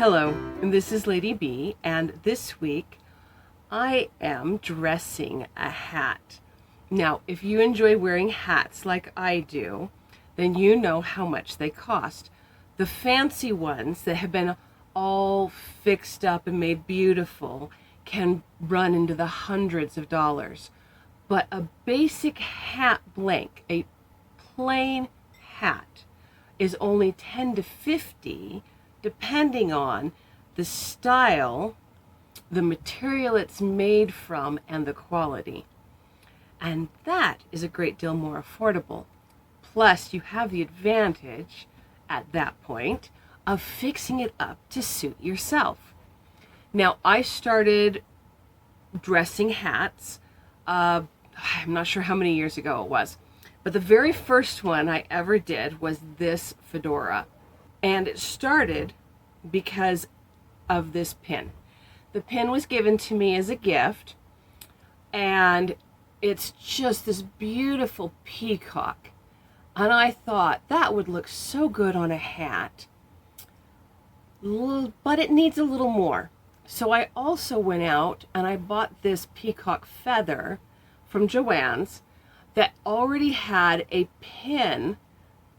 Hello, this is Lady B, and this week I am dressing a hat. Now, if you enjoy wearing hats like I do, then you know how much they cost. The fancy ones that have been all fixed up and made beautiful can run into the hundreds of dollars. But a basic hat blank, a plain hat, is only 10 to 50 depending on the style, the material it's made from, and the quality. And that is a great deal more affordable. Plus, you have the advantage at that point of fixing it up to suit yourself. Now, I started dressing hats, I'm not sure how many years ago it was, but the very first one I ever did was this fedora. And it started because of this pin. The pin was given to me as a gift, and it's just this beautiful peacock. And I thought that would look so good on a hat, but it needs a little more. So I also went out and I bought this peacock feather from Joann's that already had a pin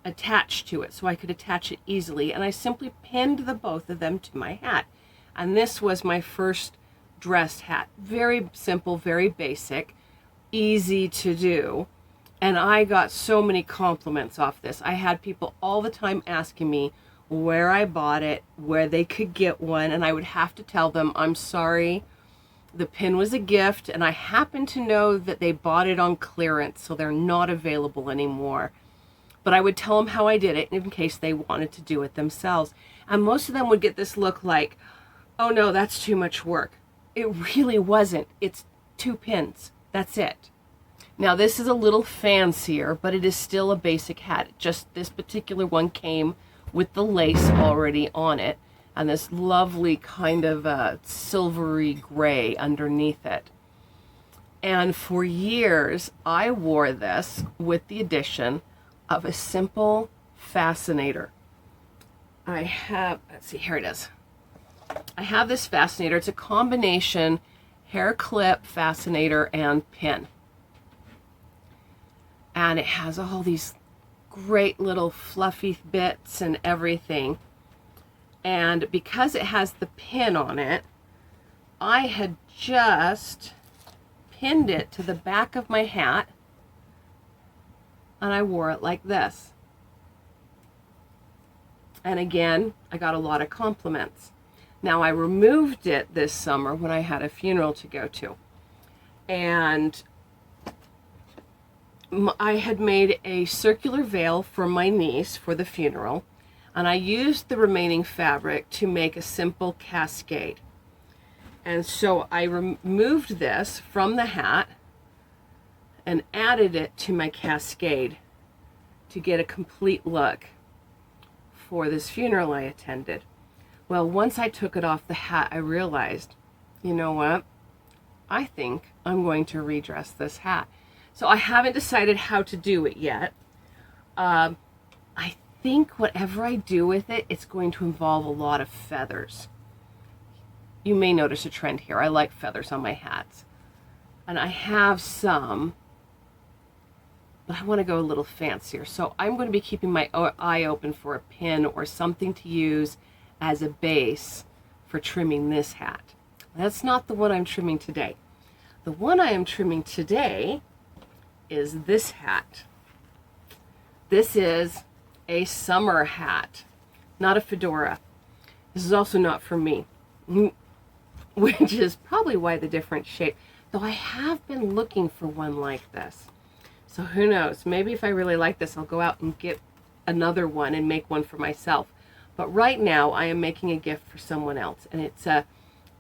attached to it, so I could attach it easily, and I simply pinned the both of them to my hat. And this was my first dressed hat. Very simple, very basic, easy to do, and I got so many compliments off this. I had people all the time asking me where I bought it, where they could get one, and I would have to tell them, I'm sorry, the pin was a gift, and I happen to know that they bought it on clearance, so they're not available anymore. But I would tell them how I did it in case they wanted to do it themselves. And most of them would get this look like, oh no, that's too much work. It really wasn't. It's 2 pins. That's it. Now this is a little fancier, but it is still a basic hat. Just this particular one came with the lace already on it and this lovely kind of silvery gray underneath it. And for years, I wore this with the addition of a simple fascinator. I have, let's see, here it is. I have this fascinator. It's a combination hair clip, fascinator, and pin. And it has all these great little fluffy bits and everything. And because it has the pin on it, I had just pinned it to the back of my hat, and I wore it like this. And again, I got a lot of compliments. Now, I removed it this summer when I had a funeral to go to. And I had made a circular veil for my niece for the funeral, and I used the remaining fabric to make a simple cascade. And so I removed this from the hat and added it to my cascade to get a complete look for this funeral I attended. Well, once I took it off the hat, I realized, you know what? I think I'm going to redress this hat. So I haven't decided how to do it yet. I think whatever I do with it, it's going to involve a lot of feathers. You may notice a trend here. I like feathers on my hats. And I have some, but I want to go a little fancier. So I'm going to be keeping my eye open for a pin or something to use as a base for trimming this hat. That's not the one I'm trimming today. The one I am trimming today is this hat. This is a summer hat, not a fedora. This is also not for me, which is probably why the different shape, though I have been looking for one like this. So who knows, maybe if I really like this, I'll go out and get another one and make one for myself. But right now, I am making a gift for someone else, and it's a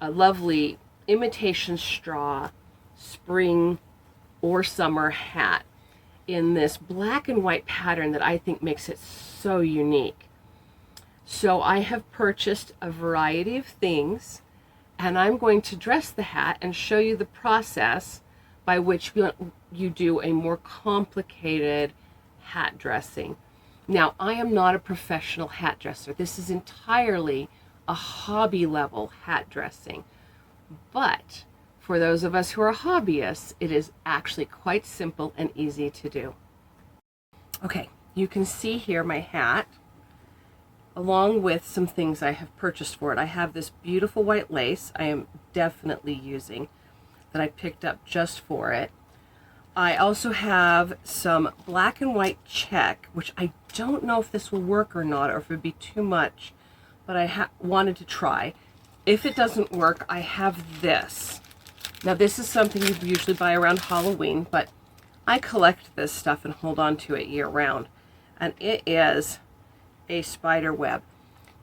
lovely imitation straw spring or summer hat in this black and white pattern that I think makes it so unique. So I have purchased a variety of things, and I'm going to dress the hat and show you the process by which you do a more complicated hat dressing. Now, I am not a professional hat dresser. This is entirely a hobby level hat dressing. But for those of us who are hobbyists, it is actually quite simple and easy to do. Okay, you can see here my hat, along with some things I have purchased for it. I have this beautiful white lace I am definitely using that I picked up just for it. I also have some black and white check, which I don't know if this will work or not, or if it'd be too much, but I wanted to try. If it doesn't work, I have this. Now this is something you usually buy around Halloween, but I collect this stuff and hold on to it year round. And it is a spider web.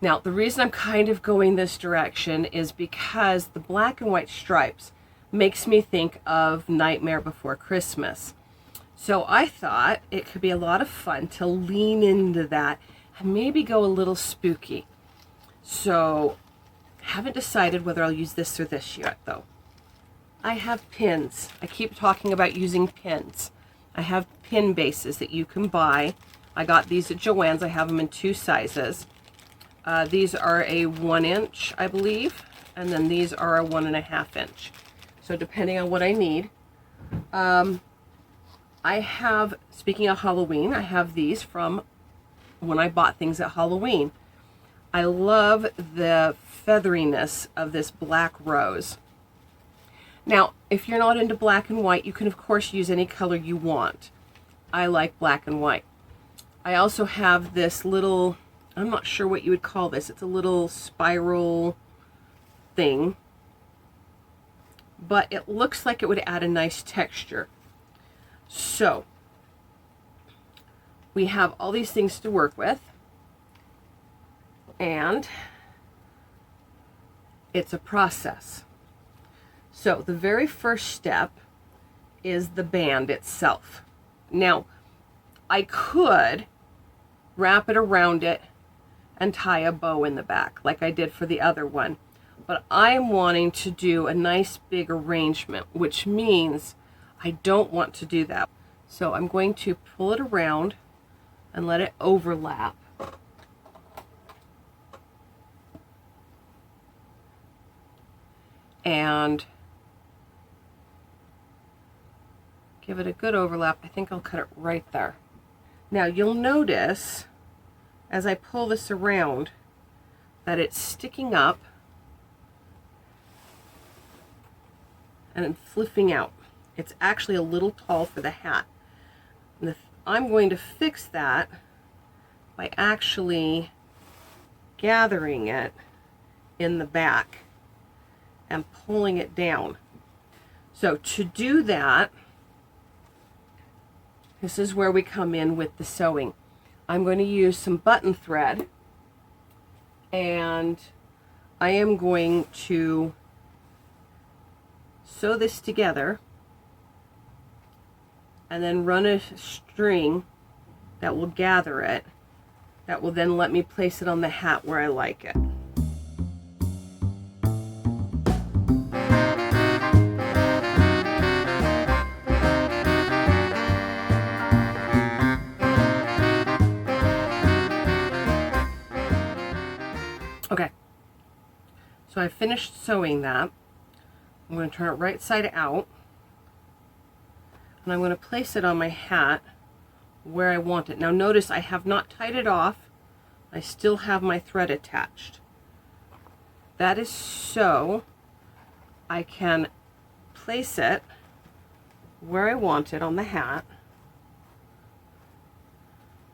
Now the reason I'm kind of going this direction is because the black and white stripes makes me think of Nightmare Before Christmas. So I thought it could be a lot of fun to lean into that and maybe go a little spooky. So haven't decided whether I'll use this or this yet though. I have pins. I keep talking about using pins. I have pin bases that you can buy. I got these at Joann's. I have them in 2 sizes. These are a 1 inch, I believe, and then these are a 1.5 inch. So depending on what I need. I have, speaking of Halloween, I have these from when I bought things at Halloween. I love the featheriness of this black rose. Now, if you're not into black and white, you can of course use any color you want. I like black and white. I also have this little, I'm not sure what you would call this. It's a little spiral thing, but it looks like it would add a nice texture. So we have all these things to work with, and it's a process. So the very first step is the band itself. Now, I could wrap it around it and tie a bow in the back like I did for the other one, but I'm wanting to do a nice big arrangement, which means I don't want to do that. So I'm going to pull it around and let it overlap. And give it a good overlap. I think I'll cut it right there. Now you'll notice as I pull this around that it's sticking up and flipping out. It's actually a little tall for the hat. And I'm going to fix that by actually gathering it in the back and pulling it down. So to do that, this is where we come in with the sewing. I'm going to use some button thread, and I am going to sew this together and then run a string that will gather it, that will then let me place it on the hat where I like it. Okay, so I finished sewing that. I'm going to turn it right side out, and I'm going to place it on my hat where I want it. Now notice I have not tied it off. I still have my thread attached. That is so I can place it where I want it on the hat.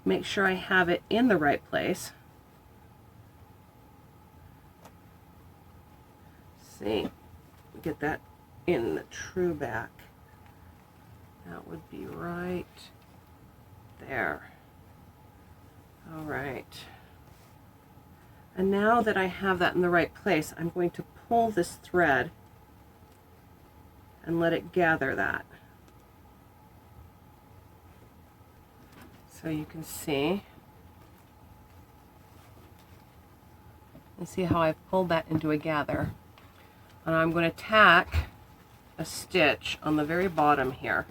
Make sure I have it in the right place. See, get that in the true back. That would be right there. All right. And now that I have that in the right place, I'm going to pull this thread and let it gather that. So you can see. And see how I've pulled that into a gather. And I'm going to tack a stitch on the very bottom here.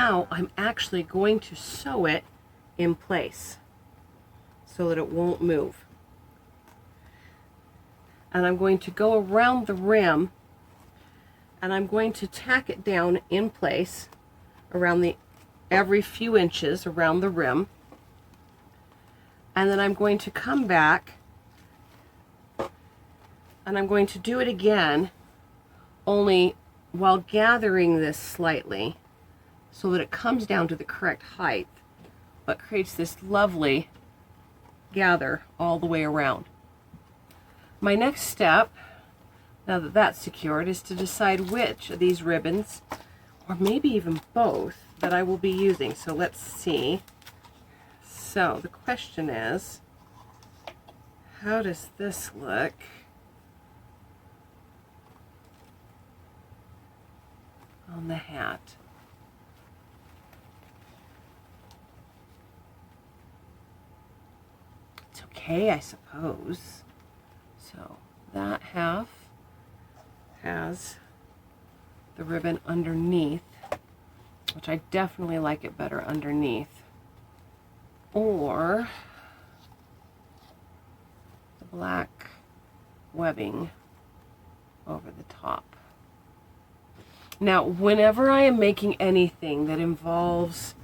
now I'm actually going to sew it in place so that it won't move. And I'm going to go around the rim, and I'm going to tack it down in place around every few inches around the rim. And then I'm going to come back and I'm going to do it again, only while gathering this slightly so that it comes down to the correct height, but creates this lovely gather all the way around. My next step, now that that's secured, is to decide which of these ribbons, or maybe even both, that I will be using. So let's see. So the question is, how does this look? On the hat. It's okay, I suppose. So that half has the ribbon underneath, which I definitely like it better underneath, or the black webbing over the top. Now, whenever I am making anything that involves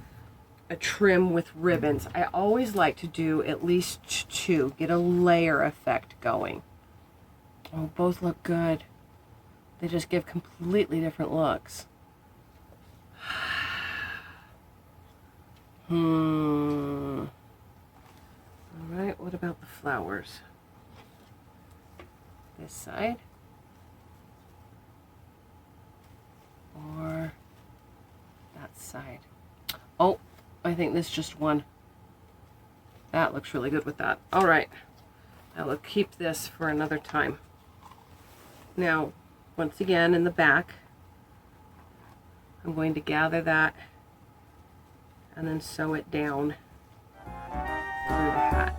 a trim with ribbons, I always like to do at least two, get a layer effect going. Oh, both look good. They just give completely different looks. All right, what about the flowers? This side? Or that side? Oh, I think this just one. That looks really good with that. All right, I will keep this for another time. Now, once again, in the back, I'm going to gather that and then sew it down through the hat.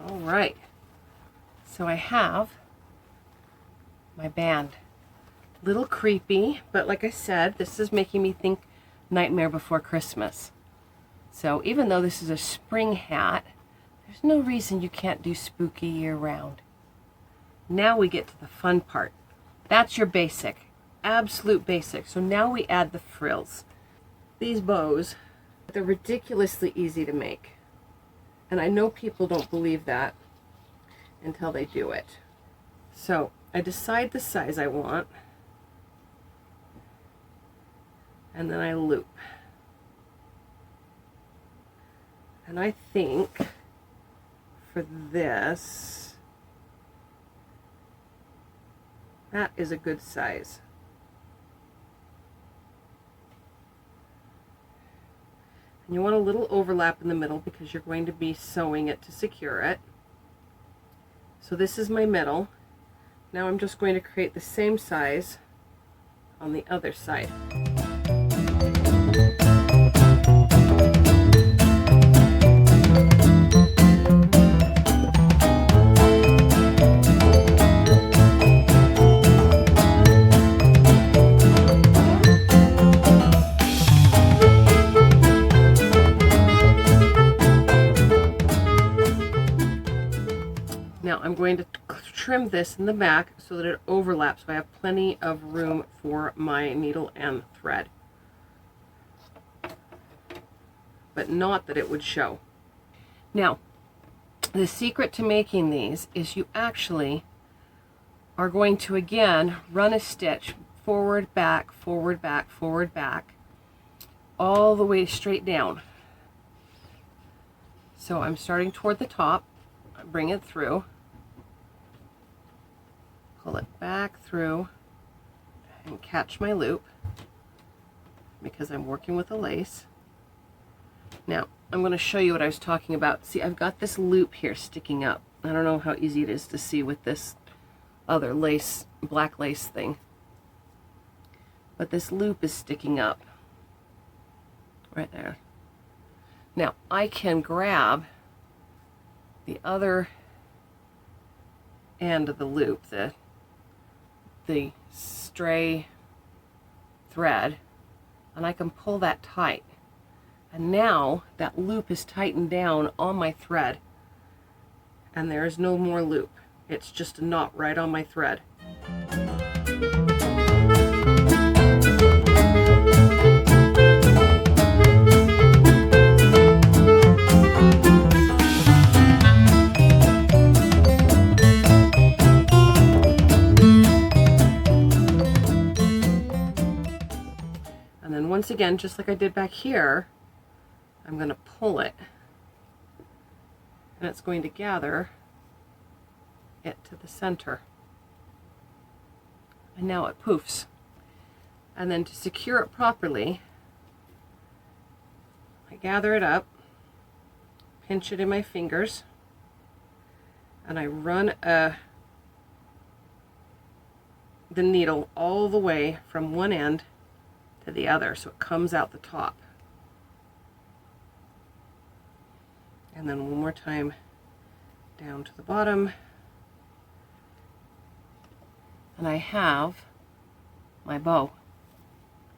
All right, so I have my band. Little creepy, but like I said, this is making me think Nightmare Before Christmas. So even though this is a spring hat, there's no reason you can't do spooky year round. Now we get to the fun part. That's your basic, absolute basic. So now we add the frills. These bows, they're ridiculously easy to make. And I know people don't believe that until they do it. So I decide the size I want, and then I loop. And I think for this, that is a good size. And you want a little overlap in the middle because you're going to be sewing it to secure it. So this is my middle. Now I'm just going to create the same size on the other side. Now I'm going to trim this in the back so that it overlaps, so I have plenty of room for my needle and thread, but not that it would show. Now, the secret to making these is you actually are going to again run a stitch forward, back, forward, back, forward, back, all the way straight down. So I'm starting toward the top, bring it through, pull it back through, and catch my loop because I'm working with a lace. Now I'm going to show you what I was talking about. See, I've got this loop here sticking up I don't know how easy it is to see with this other lace, black lace thing. But this loop is sticking up right there. Now I can grab the other end of the loop, the stray thread, and I can pull that tight. And now that loop is tightened down on my thread, and there is no more loop. It's just a knot right on my thread. And then once again, just like I did back here, I'm going to pull it, and it's going to gather it to the center. And now it poofs. And then to secure it properly, I gather it up, pinch it in my fingers, and I run the needle all the way from one end to the other so it comes out the top. And then one more time down to the bottom. And I have my bow.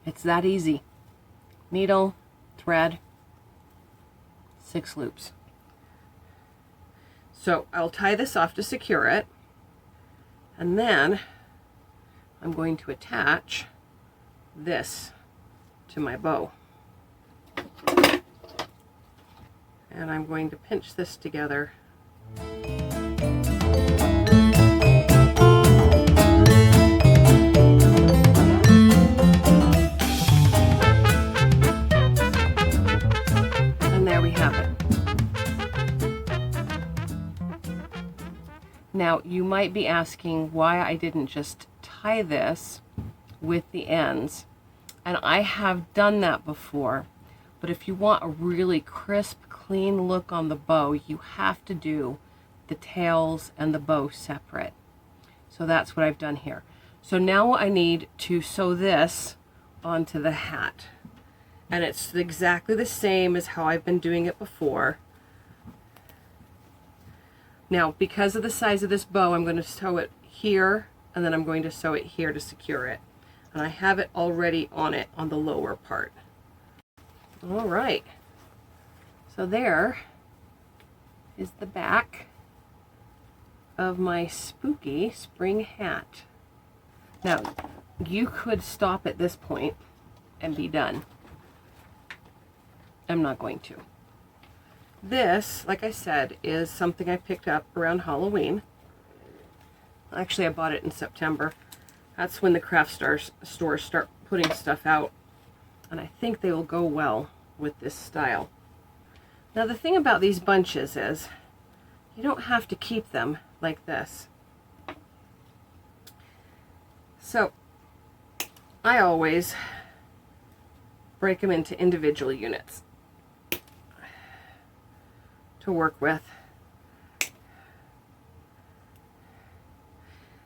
It's that easy. Needle, thread, 6 loops. So I'll tie this off to secure it, and then I'm going to attach this to my bow. And I'm going to pinch this together. And there we have it. Now you might be asking why I didn't just tie this with the ends, and I have done that before, but if you want a really crisp, clean look on the bow, you have to do the tails and the bow separate. So that's what I've done here. So now I need to sew this onto the hat, and it's exactly the same as how I've been doing it before. Now, because of the size of this bow, I'm going to sew it here, and then I'm going to sew it here to secure it. And I have it already on it on the lower part. All right. So there is the back of my spooky spring hat. Now, you could stop at this point and be done. I'm not going to. This, like I said, is something I picked up around Halloween. Actually, I bought it in September. That's when the craft stores start putting stuff out. And I think they will go well with this style. Now the thing about these bunches is you don't have to keep them like this. So I always break them into individual units to work with.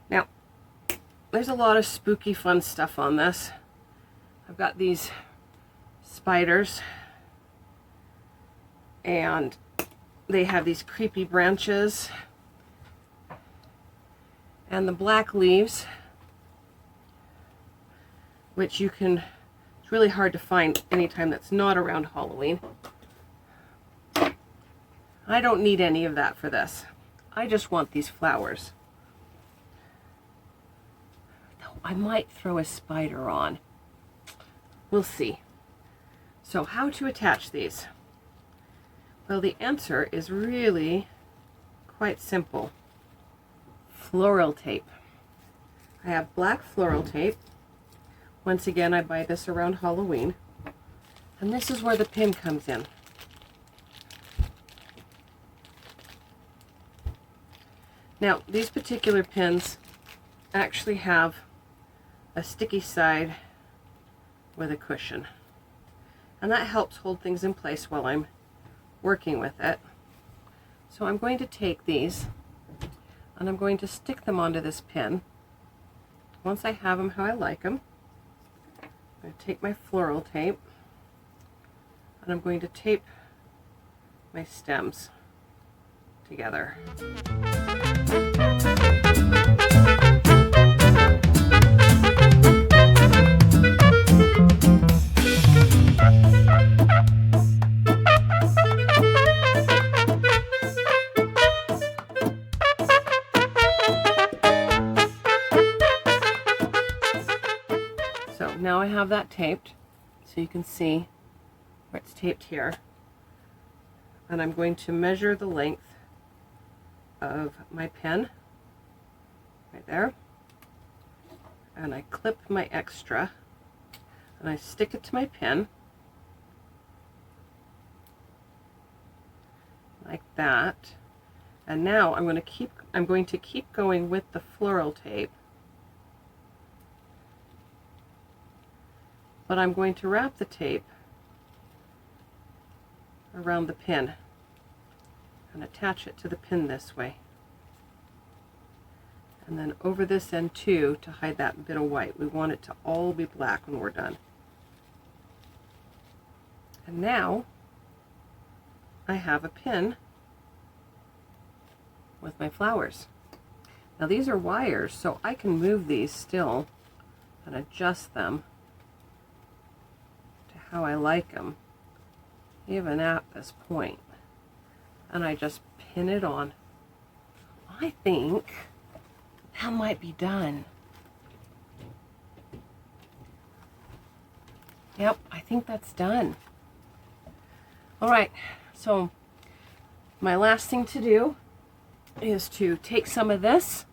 Now there's a lot of spooky fun stuff on this. I've got these spiders, and they have these creepy branches, and the black leaves, which you can, it's really hard to find anytime that's not around Halloween. I don't need any of that for this. I just want these flowers. Though I might throw a spider on. We'll see. So how to attach these? Well, the answer is really quite simple. Floral tape. I have black floral tape. Once again, I buy this around Halloween. And this is where the pin comes in. Now, these particular pins actually have a sticky side with a cushion. And that helps hold things in place while I'm working with it. So I'm going to take these and I'm going to stick them onto this pin. Once I have them how I like them, I'm going to take my floral tape and I'm going to tape my stems together. So now I have that taped, so you can see where it's taped here. And I'm going to measure the length of my pin right there. And I clip my extra and I stick it to my pin like that. And now I'm going to keep going with the floral tape. But I'm going to wrap the tape around the pin and attach it to the pin this way. And then over this end too, to hide that bit of white. We want it to all be black when we're done. And now I have a pin with my flowers. Now these are wires, so I can move these still and adjust them to how I like them, even at this point. And I just pin it on. I think that might be done. Yep, I think that's done. All right, so my last thing to do is to take some of this,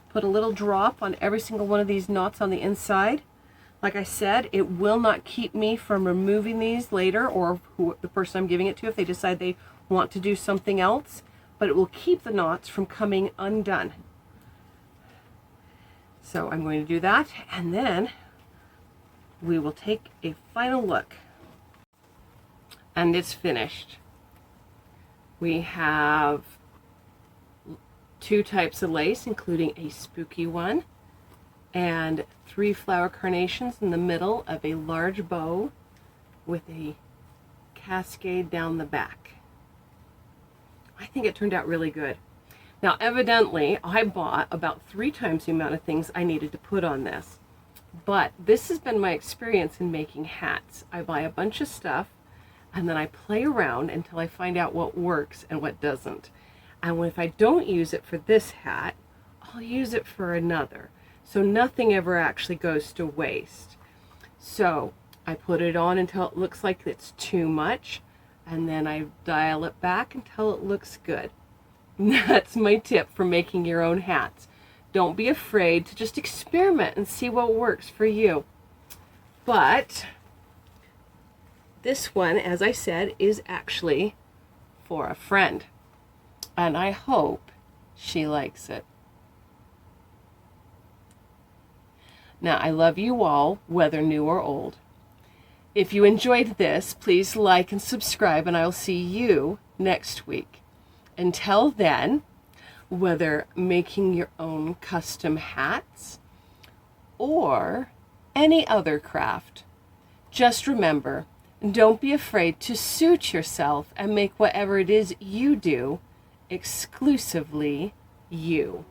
put a little drop on every single one of these knots on the inside. Like I said, it will not keep me from removing these later, or the person I'm giving it to if they decide they want to do something else, but it will keep the knots from coming undone. So I'm going to do that, and then we will take a final look. And it's finished. We have 2 types of lace, including a spooky one, and 3 flower carnations in the middle of a large bow with a cascade down the back. I think it turned out really good. Now evidently I bought about 3 times the amount of things I needed to put on this, but this has been my experience in making hats. I buy a bunch of stuff and then I play around until I find out what works and what doesn't. And if I don't use it for this hat, I'll use it for another. So nothing ever actually goes to waste. So I put it on until it looks like it's too much, and then I dial it back until it looks good. That's my tip for making your own hats. Don't be afraid to just experiment and see what works for you. But this one, as I said, is actually for a friend. And I hope she likes it. Now, I love you all, whether new or old. If you enjoyed this, please like and subscribe, and I'll see you next week. Until then, whether making your own custom hats or any other craft, just remember, don't be afraid to suit yourself and make whatever it is you do exclusively you.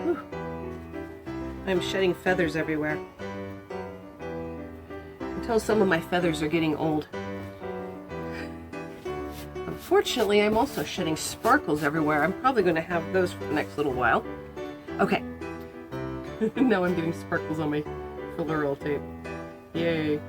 Whew. I'm shedding feathers everywhere. Until some of my feathers are getting old. Unfortunately, I'm also shedding sparkles everywhere. I'm probably going to have those for the next little while. Okay. Now I'm getting sparkles on my floral tape. Yay.